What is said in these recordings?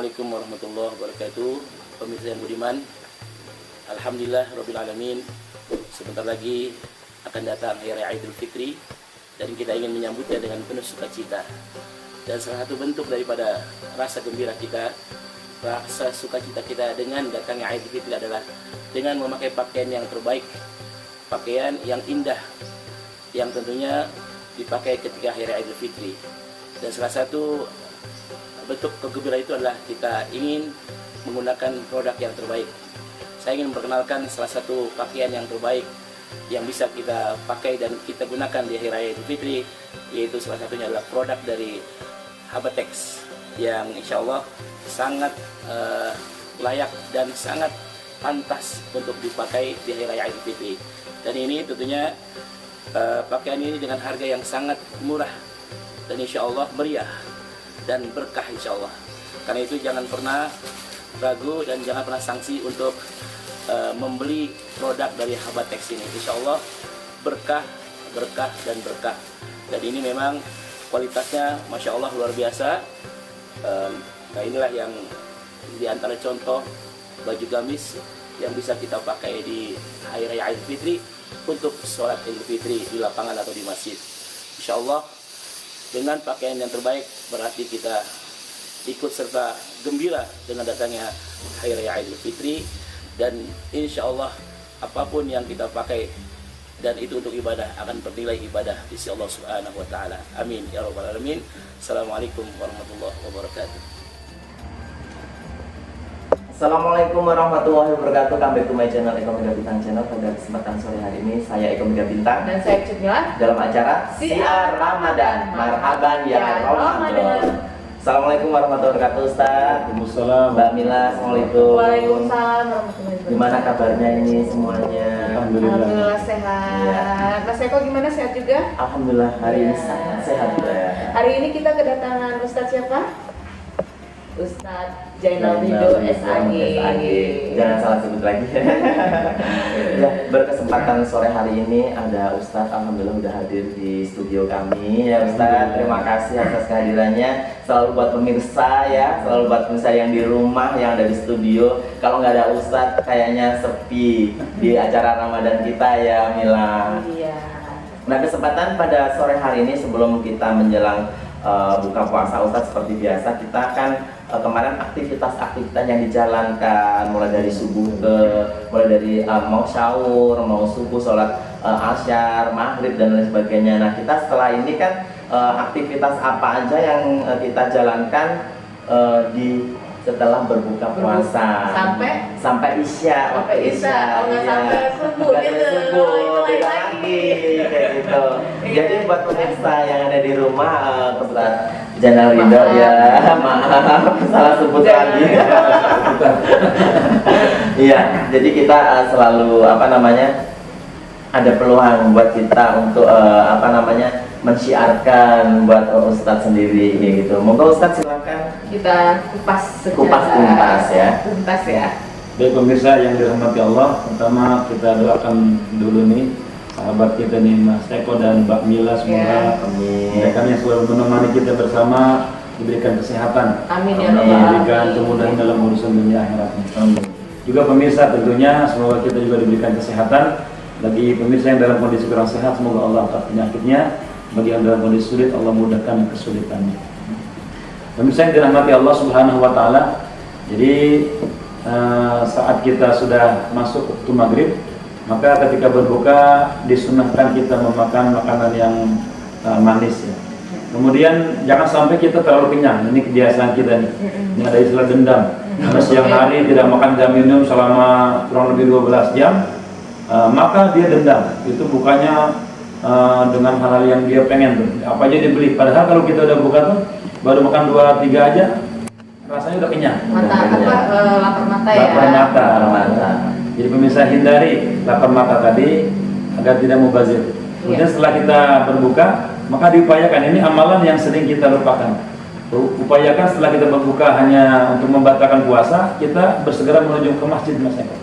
Assalamualaikum warahmatullahi wabarakatuh. Pemirsa yang budiman, alhamdulillah rabbil alamin. Sebentar lagi akan datang Hari Raya Idul Fitri dan kita ingin menyambutnya dengan penuh sukacita. Dan salah satu bentuk daripada rasa gembira kita, rasa sukacita kita dengan datangnya Idul Fitri adalah dengan memakai pakaian yang terbaik, pakaian yang indah, yang tentunya dipakai ketika Hari Raya Idul Fitri. Dan salah satu bentuk kegembiraan itu adalah kita ingin menggunakan produk yang terbaik. Saya ingin memperkenalkan salah satu pakaian yang terbaik yang bisa kita pakai dan kita gunakan di Hari Raya Idul Fitri, yaitu salah satunya adalah produk dari Habatex yang insya Allah sangat layak dan sangat pantas untuk dipakai di Hari Raya Idul Fitri. Dan ini tentunya pakaian ini dengan harga yang sangat murah dan insya Allah meriah dan berkah insya Allah. Karena itu jangan pernah ragu dan jangan pernah sangsi untuk membeli produk dari Habatex ini. Insya Allah berkah, berkah dan berkah. Dan ini memang kualitasnya Masya Allah luar biasa. Nah inilah yang di antara contoh baju gamis yang bisa kita pakai di Hari Raya Idul Fitri untuk sholat Idul Fitri di lapangan atau di masjid. Insya Allah dengan pakaian yang terbaik berarti kita ikut serta gembira dengan datangnya Hari Raya Idul Fitri. Dan insya Allah apapun yang kita pakai dan itu untuk ibadah akan bernilai ibadah di sisi Allah Subhanahu wa Ta'ala. Amin ya rabbal alamin. Assalamualaikum warahmatullahi wabarakatuh. Assalamualaikum warahmatullahi wabarakatuh. Kembali back to my channel Eko Mega Bintang Channel. Pada kesempatan sore hari ini saya Eko Mega Bintang dan saya Cutnya dalam acara Siar Ramadan. Marhaban ya Ramadan. Assalamualaikum warahmatullahi wabarakatuh Ustaz. Waalaikumsalam. Mbak Mila, assalamualaikum. Waalaikumsalam warahmatullahi wabarakatuh. Gimana kabarnya ini semuanya? Alhamdulillah sehat. Ya. Mas Eko gimana, sehat juga? Alhamdulillah hari ini Ya. sangat sehat ya. Hari ini kita kedatangan Ustadz siapa? Ustadz Jainal Ridho SAG. Jangan salah sebut lagi. Ya, berkesempatan sore hari ini ada Ustadz, alhamdulillah udah hadir di studio kami ya Ustadz. Terima kasih atas kehadirannya. Selalu buat pemirsa ya, selalu buat pemirsa yang di rumah, yang ada di studio. Kalau nggak ada Ustadz kayaknya sepi di acara Ramadan kita ya Mila. Iya. Nah, kesempatan pada sore hari ini sebelum kita menjelang buka puasa Ustadz, seperti biasa kita kan kemarin aktivitas-aktivitas yang dijalankan mulai dari mulai dari mau sahur, mau subuh, sholat asyar, maghrib dan lain sebagainya. Nah kita setelah ini kan aktivitas apa aja yang kita jalankan setelah berbuka puasa sampai isya, Sampai isya, kalau nggak sampai subuh Nggak gitu. sampai subuh, Itu beda lagi. lagi kayak gitu. Iya. Jadi buat pemirsa yang ada di rumah, Ustaz Jainal Ridho ya, maaf salah sebut lagi. Iya, jadi kita selalu ada peluang buat kita untuk mensiarkan buat Ustadz sendiri gitu. Monggo Ustadz silakan. Kita kupas secara Kupas ya. Tuntas ya. Baik pemirsa yang dirahmati Allah, pertama kita doakan dulu nih sahabat kita nih Mas Eko dan Mbak Mila, semoga mereka yang selalu menemani kita bersama diberikan kesehatan, Amin ya Amin. rabbal diberikan alamin. kemudahan dalam urusan dunia akhiratnya. Juga pemirsa tentunya semoga kita juga diberikan kesehatan. Bagi pemirsa yang dalam kondisi kurang sehat, semoga Allah angkat penyakitnya. Bagi yang dalam kondisi sulit, Allah mudahkan kesulitannya. Pemirsa yang dirahmati Allah Subhanahu wa Ta'ala, jadi saat kita sudah masuk waktu maghrib, maka ketika berbuka disunahkan kita memakan makanan yang manis ya. Kemudian jangan sampai kita terlalu kenyang. Ini kebiasaan kita nih. Ini ada istilah dendam. Karena siang hari tidak makan dan minum selama kurang lebih 12 jam, maka dia dendam. Itu bukannya dengan hal-hal yang dia pengen tuh. Apa aja dia beli. Padahal kalau kita udah buka tuh baru makan 2-3 aja rasanya udah kenyang. Lapar mata ya. Lapar mata. Jadi pemirsa hindari lapar mata tadi agar tidak mubazir. Kemudian setelah kita berbuka, maka diupayakan, ini amalan yang sering kita lupakan. Upayakan setelah kita berbuka hanya untuk membatalkan puasa, kita bersegera menuju ke masjid Mas Eko.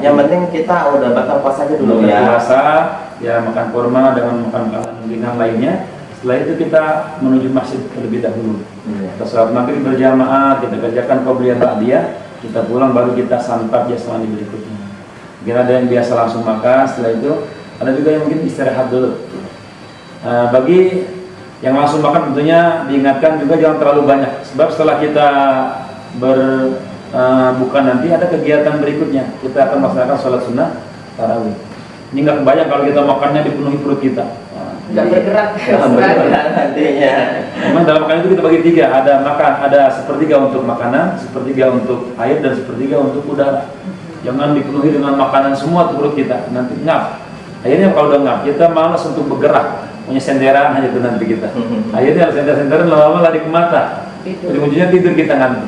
Yang penting kita udah batal puasa aja dulu ya. Puasa, ya makan kurma dengan makan makanan ringan lainnya. Setelah itu kita menuju masjid terlebih dahulu. Kita sholat maghrib berjamaah, kita kerjakan qobliyah ba'diyah, kita pulang baru kita santap jasmani berikutnya. Mungkin ada yang biasa langsung makan, setelah itu ada juga yang mungkin istirahat dulu. Bagi yang langsung makan tentunya diingatkan juga jangan terlalu banyak, sebab setelah kita berbuka nanti ada kegiatan berikutnya, kita akan melaksanakan sholat sunnah tarawih. Ini nggak kebayang kalau kita makannya dipenuhi perut kita. Nggak bergerak. Nantinya. Memang dalam makan itu kita bagi tiga, ada sepertiga untuk makanan, sepertiga untuk air, dan sepertiga untuk udara. Jangan dipenuhi dengan makanan semua tuh perut kita, nanti ngap. Akhirnya kalau udah ngap, kita malas untuk bergerak, punya senderan aja tuh nanti kita. Akhirnya sender-senderan lama-lama lari ke mata. Jadi ujungnya tidur kita nanti.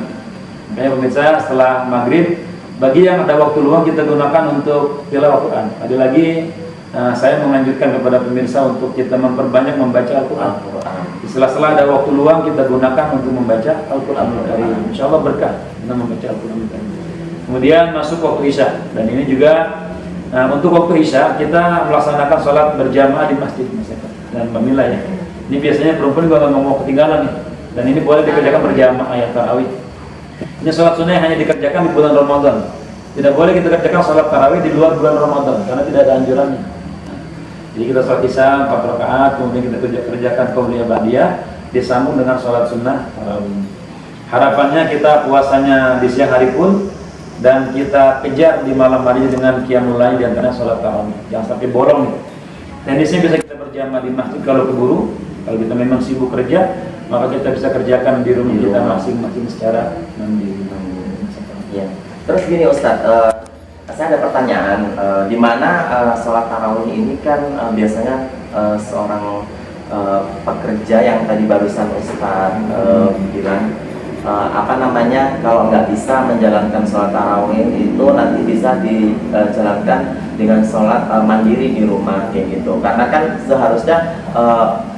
Makanya pemirsa, setelah maghrib, bagi yang ada waktu luang kita gunakan untuk tilawah Quran. Ada lagi saya menganjurkan kepada pemirsa untuk kita memperbanyak membaca Al-Quran. Di sela-sela ada waktu luang kita gunakan untuk membaca Al-Quran. Insya Allah berkah kita membaca Al-Quran. Kemudian masuk waktu Isya, dan ini juga untuk waktu Isya kita melaksanakan sholat berjamaah di masjid dan pemilah ya. Ini biasanya perempuan juga nggak mau ketinggalan nih, dan ini boleh dikerjakan berjamaah ya tarawih. Ini sholat sunnah yang hanya dikerjakan di bulan Ramadan. Tidak boleh kita kerjakan sholat tarawih di luar bulan Ramadan karena tidak ada anjurannya. Jadi kita sholat Isya 4 rakaat, kemudian kita kerjakan qobliyah ba'diyah, disambung dengan sholat sunnah tarawih. Harapannya kita puasanya di siang hari pun, dan kita kejar di malam hari dengan qiyamul lail, di antaranya sholat tarawih. Jangan sampai bolong nih. Teknisnya bisa kita berjamaah di masjid kalau keburu. Kalau kita memang sibuk kerja, maka kita bisa kerjakan di rumah kita masing-masing secara mandiri. Ya. Terus gini Ustadz, saya ada pertanyaan, di mana sholat tarawih ini kan biasanya seorang pekerja yang tadi barusan Ustadz bilang, kalau nggak bisa menjalankan sholat tarawih itu nanti bisa dijalankan dengan sholat mandiri di rumah kayak gitu. Karena kan seharusnya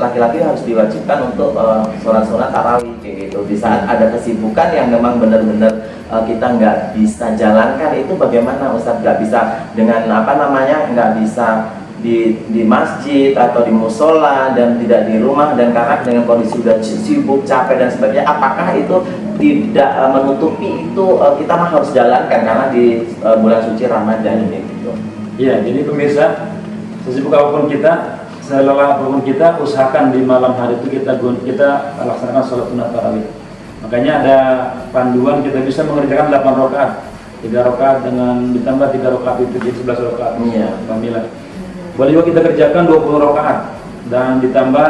laki-laki harus diwajibkan untuk sholat sunat tarawih kayak gitu. Di saat ada kesibukan yang memang benar-benar kita nggak bisa jalankan, itu bagaimana Ustadz? Nggak bisa dengan nggak bisa di masjid atau di musola dan tidak di rumah, dan karena dengan kondisi sudah sibuk, capek dan sebagainya, apakah itu tidak menutupi itu kita mah harus jalankan karena di bulan suci Ramadan ini gitu. Iya, jadi pemirsa, sesibuk apapun kita, selelah apapun kita, usahakan di malam hari itu kita laksanakan sholat sunnah tarawih. Makanya ada panduan kita bisa mengerjakan 8 rakaat, 3 rakaat dengan ditambah 3 rakaat itu jadi 11 rakaat. Iya. Alhamdulillah. Boleh juga kita kerjakan 20 rakaat dan ditambah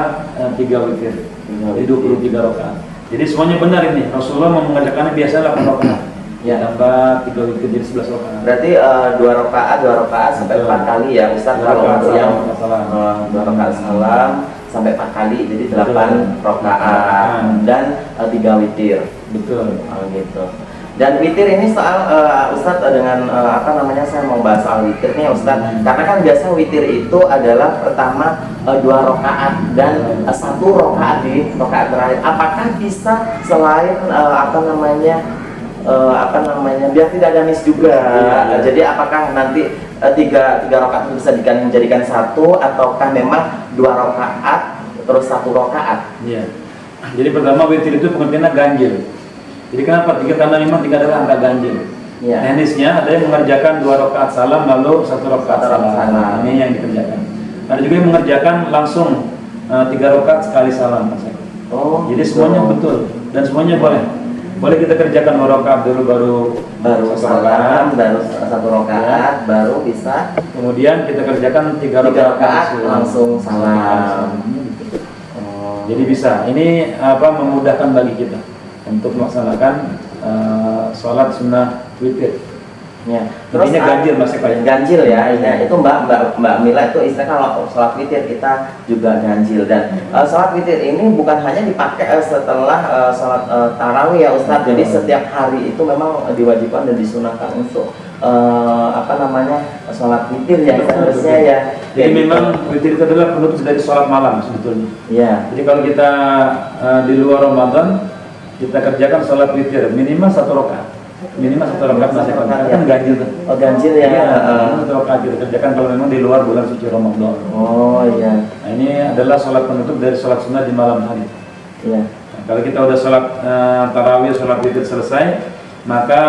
3 witir. Jadi 23 rakaat. Jadi semuanya benar ini. Rasulullah mengerjakannya biasa 8 rakaat. Ya, tambah 3 witir jadi 11 rakaat. Berarti 2 rakaat sampai 4 kali ya Ustaz, kalau yang 2 rakaat salam sampai 4 kali, jadi 8 rakaat dan 3 witir. Betul. Gitu. Dan witir ini soal Ustadz dengan saya mau bahas soal witir nih Ustadz, karena kan biasa witir itu adalah pertama 2 rakaat dan 1 rakaat di rakaat terakhir. Apakah bisa selain biar tidak ganis juga? Jadi apakah nanti 3 rakaat itu bisa dijadikan 1, ataukah memang 2 rakaat terus 1 rakaat? Iya. Jadi pertama witir itu pengertiannya ganjil. Jadi kenapa? Karena memang 3 adalah angka ganjil. Ya. Teknisnya ada yang mengerjakan 2 rakaat salam lalu 1 rakaat salam. Ini yang dikerjakan. Ada juga yang mengerjakan langsung 3 rakaat sekali salam. Jadi semuanya betul dan semuanya boleh. Boleh kita kerjakan 2 rakaat dulu baru salam, baru 1 rakaat, baru bisa. Kemudian kita kerjakan 3 rakaat langsung salam. Jadi bisa. Ini memudahkan bagi kita untuk melaksanakan sholat sunnah witir. Ya. Terus ganjil ganjil ya. Itu Mbak Mila itu istilah kalau sholat witir kita juga ganjil, dan sholat witir ini bukan hanya dipakai setelah sholat tarawih ya Ustadz. Jadi setiap hari itu memang diwajibkan dan disunahkan untuk sholat witir ya seharusnya ya. Jadi memang witir itu adalah penutup dari sholat malam sebetulnya. Ya. Jadi kalau kita di luar Ramadan, kita kerjakan sholat witir minimal 1 rakaat. minimal 1 rakaat masih kan ganjil tuh. Oh ganjil ya. Iya, 1 rakaat kita kerjakan kalau memang di luar bulan suci Ramadan. Oh iya. Nah, ini adalah sholat penutup dari sholat sunnah di malam hari. Iya. Nah, kalau kita udah sholat tarawih, sholat witir selesai, maka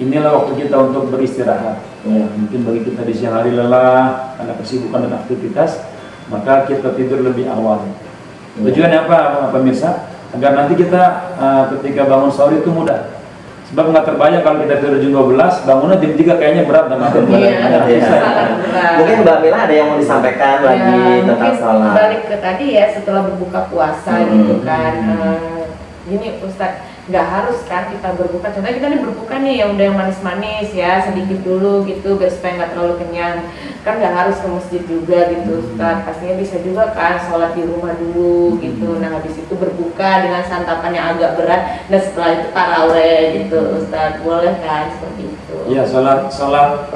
inilah waktu kita untuk beristirahat. Iya. Mungkin bagi kita di siang hari lelah karena kesibukan dan aktivitas, maka kita tidur lebih awal. Tujuannya apa, pemirsa? Agar nanti kita ketika bangun sahur itu mudah. Sebab nggak terbayang kalau kita tidur jam 12, bangunnya jam 3 kayaknya berat dan makan. Mungkin Mbak Mila ada yang mau disampaikan lagi tentang sholat. Balik ke tadi ya, setelah berbuka puasa gitu kan. Gini Ustadz, nggak harus kan kita berbuka. Contohnya kita nih berbuka nih yang udah yang manis-manis ya, sedikit dulu gitu biar supaya nggak terlalu kenyang. Kan nggak harus ke masjid juga gitu Ustadz. Pastinya bisa juga kan sholat di rumah dulu gitu. Nah habis itu berbuka dengan santapan yang agak berat. Dan setelah itu taraweh gitu Ustadz. Boleh kan seperti itu? Ya, sholat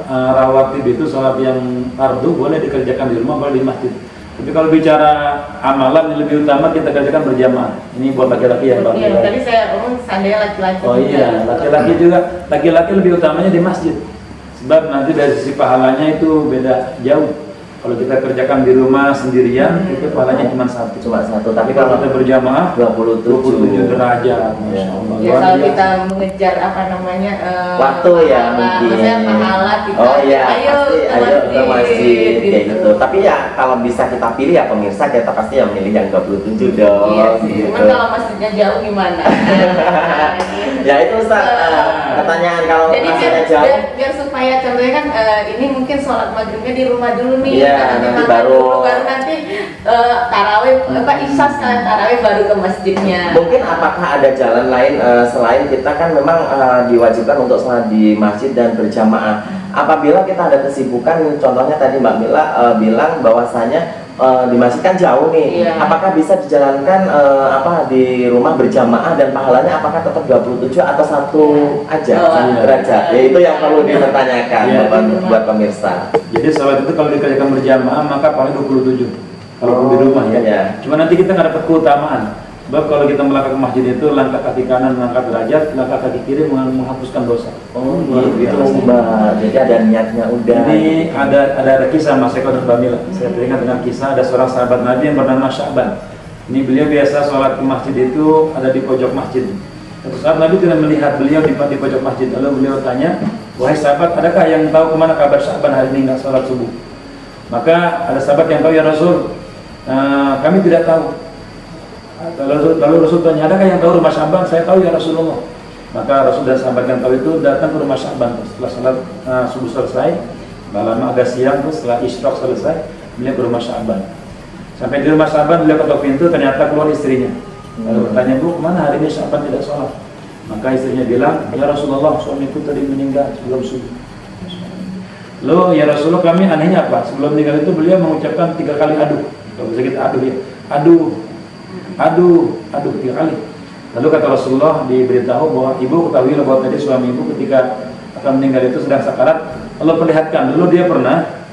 rawatib itu sholat yang fardu boleh dikerjakan di rumah, boleh di masjid. Tapi kalau bicara amalan yang lebih utama kita kerjakan berjamaah. Ini buat laki-laki ya Pak. Iya, tadi saya ngomong seandainya laki-laki. Oh iya, laki-laki juga. Laki-laki lebih utamanya di masjid. Sebab nanti dari sisi pahalanya itu beda jauh. Kalau kita kerjakan di rumah sendirian, itu pahalanya cuma satu. Tapi Kalau kita berjamaah 27 derajat. Masya Allah. Ya kalau kita mengejar apa namanya waktu ya mungkin. Maksudnya pahala kita. Oh iya, Ayo ke masjid kayak gitu. Tapi ya kalau bisa kita pilih ya pemirsa, kita pasti yang milih yang 27 dong. Iya, gitu. cuman kalau masjidnya jauh gimana? Ya itu Ustaz, pertanyaan kalau jadi masjidnya jauh. biar supaya contohnya kan ini mungkin sholat maghribnya di rumah dulu nih. Iya, nanti baru nanti tarawih isya sekalian tarawih baru ke masjidnya. Mungkin apakah ada jalan lain selain kita kan memang diwajibkan untuk sholat di masjid dan berjamaah. Apabila kita ada kesibukan, contohnya tadi Mbak Mila bilang bahwasanya di masjid kan jauh nih. Iya. Apakah bisa dijalankan di rumah berjamaah dan pahalanya apakah tetap 27 atau satu aja derajat? Ya itu yang perlu dipertanyakan buat pemirsa. Jadi sholat itu kalau dikerjakan berjamaah maka paling 27 kalau di rumah ya. Cuma nanti kita nggak dapat keutamaan. Sebab kalau kita melangkah ke masjid itu langkah kaki kanan mengangkat derajat, langkah kaki kiri menghapuskan dosa. Oh gitu Mbak. Jadi ada niatnya udah. Ini ada kisah Mas Eko dan Mbak Mila. Saya teringat dengan kisah ada seorang sahabat Nabi yang bernama Sya'ban. Ini beliau biasa sholat ke masjid itu ada di pojok masjid. Suatu saat Nabi tidak melihat beliau di pojok masjid. Lalu beliau tanya, wahai sahabat, adakah yang tahu kemana kabar Sya'ban hari ini nggak sholat subuh? Maka ada sahabat yang tahu, ya Rasul, kami tidak tahu. Lalu Rasul tanya, adakah yang tahu rumah Sya'ban? Saya tahu ya Rasulullah. Maka Rasul dan sahabat yang tahu itu datang ke rumah Sya'ban. Setelah sholat subuh selesai, malam agak siang, setelah isyraq selesai, beliau ke rumah Sya'ban. Sampai di rumah Sya'ban, beliau ketok pintu, ternyata keluar istrinya. Lalu bertanya, Bu, kemana hari ini Sya'ban tidak sholat? Maka istrinya bilang, ya Rasulullah, suamiku tadi meninggal sebelum subuh. Lalu ya Rasulullah, kami anehnya apa? Sebelum meninggal itu beliau mengucapkan 3 kali aduh. Kalau bisa kita aduh ya, aduh 3 kali. Lalu kata Rasulullah diberitahu bahwa ibu ketahuilah bahwa tadi suami ibu ketika akan meninggal itu sedang sakarat. Lalu perlihatkan dulu dia pernah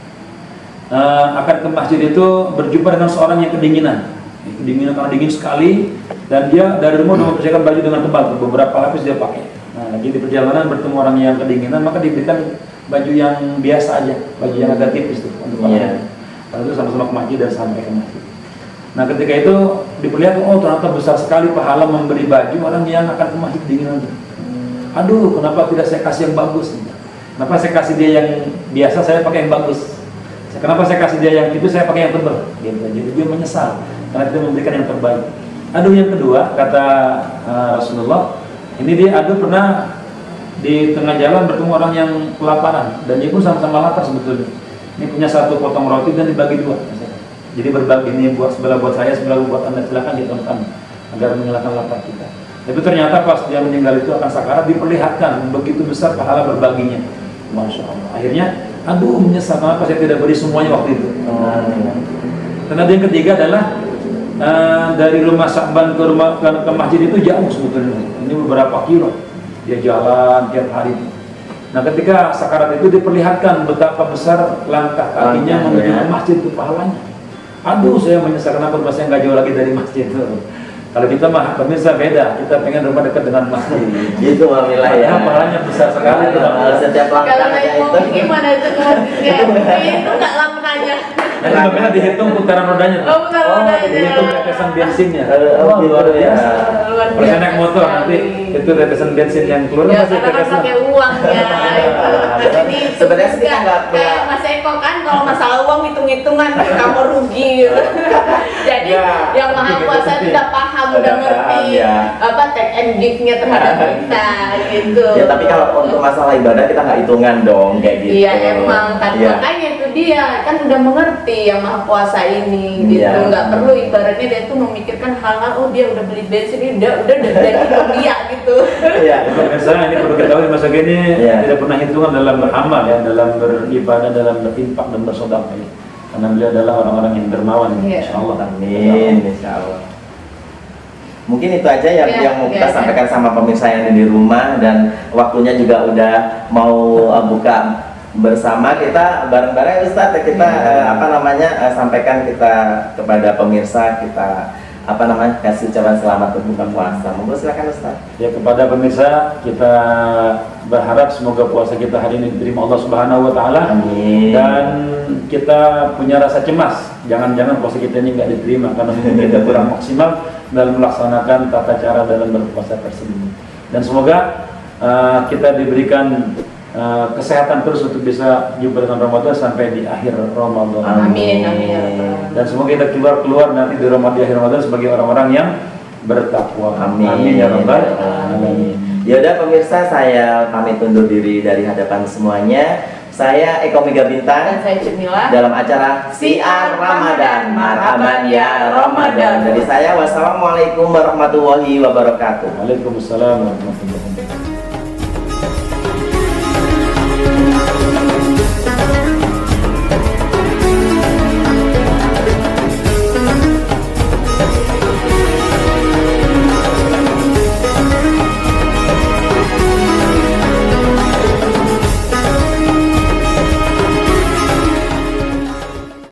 akan ke masjid itu berjumpa dengan seorang yang kedinginan karena dingin sekali, dan dia dari rumah sudah mempersiapkan baju dengan tebal, beberapa lapis dia pakai. Nah, lagi di perjalanan bertemu orang yang kedinginan, maka diberikan baju yang biasa aja, baju yang agak tipis tuh untuk orang. Lalu itu sama-sama ke masjid dan sampai ke masjid. Nah ketika itu diperlihatkan, oh ternyata besar sekali pahala memberi baju orang yang akan ke masjid kedinginan. Aduh, kenapa tidak saya kasih yang bagus? Kenapa saya kasih dia yang biasa, saya pakai yang bagus? Kenapa saya kasih dia yang tipis, saya pakai yang tebal? Gitu. Jadi dia menyesal karena tidak memberikan yang terbaik. Aduh yang kedua, kata Rasulullah, ini dia aduh pernah di tengah jalan bertemu orang yang kelaparan, dan dia pun sama-sama lapar sebetulnya. Ini punya 1 potong roti dan dibagi 2. Jadi berbagi, ini buat sebelah buat saya, sebelah buat anda, silakan ditonton agar menghilangkan lapar kita. Tapi ternyata pas dia meninggal itu akan sakarat, diperlihatkan begitu besar pahala berbaginya. Masya Allah. Akhirnya, aduh menyesal kenapa saya tidak beri semuanya waktu itu. Dan yang ketiga adalah dari rumah Sya'ban ke masjid itu jauh sebetulnya. Ini beberapa kilo. Dia jalan tiap hari. Nah ketika sakarat itu diperlihatkan betapa besar langkah kakinya menuju ke masjid itu pahalanya. Aduh saya menyesal kenapa saya nggak jauh lagi dari masjid itu. Kalau kita mah pemirsa beda, kita pengen rumah dekat dengan masjid. Gitu Mamilah ya. Karena pahalanya besar sekali. Setiap Kalau langkahnya naik itu. mobil gimana itu ke masjidnya? Itu nggak langkahnya. Nanti bagaimana dihitung putaran rodanya? Oh, putaran rodanya. Dihitung tetesan bensinnya. Oh, luar biasa. Luar Kalau saya naik motor nanti itu tetesan bensin yang keluar Ya, masih karena kan tetesan. pakai uang ya. Jadi Sebenarnya sih kita nggak kayak Mas Eko kan kalau masalah uang hitung-hitungan kamu rugi. Gitu. Jadi Ya, yang Maha Kuasa itu udah paham, udah ngerti ya. apa take and give-nya terhadap kita gitu. Ya tapi kalau untuk masalah ibadah kita nggak hitungan dong kayak gitu. Iya emang kan Iya. makanya itu dia kan udah mengerti yang Maha Kuasa ini gitu, Iya. nggak perlu ibaratnya dia tuh memikirkan hal-hal oh dia udah beli bensin ini udah dari dia gitu. Iya. Pemirsa ini perlu kita tahu di masa kini Iya. tidak pernah hitungan dalam beramal ya, dalam beribadah, dalam berinfak dan bersedekah ya. Karena beliau adalah orang-orang yang dermawan, Iya. insyaallah. Amin, insya Allah. Mungkin itu aja yang mau kita Ya. sampaikan sama pemirsa yang ada di rumah, dan waktunya juga udah mau buka bersama, kita bareng-bareng Ustadz ya, kita sampaikan kita kepada pemirsa, kita kasih ucapan selamat berbuka puasa. Monggo silakan Ustadz. Ya, kepada pemirsa kita berharap semoga puasa kita hari ini diterima Allah Subhanahu wa taala. Amin. Dan kita punya rasa cemas, jangan-jangan puasa kita ini nggak diterima karena mungkin kita kurang maksimal dalam melaksanakan tata cara dalam berpuasa tersebut. Dan semoga kita diberikan kesehatan terus untuk bisa jumpa dengan Ramadan sampai di akhir Ramadan. Amin, amin ya Rabbal alamin. Dan semoga kita keluar nanti di akhir Ramadan sebagai orang-orang yang bertakwa. Amin. Amin ya Rabbal Amin. alamin. Ya udah pemirsa, saya pamit undur diri dari hadapan semuanya. Saya Eko Mega Dan Bintang saya Cemila. dalam acara Siar Ramadan. Marhaban ya Ramadan. Dari saya, wassalamualaikum warahmatullahi wabarakatuh. Waalaikumsalam warahmatullahi wabarakatuh.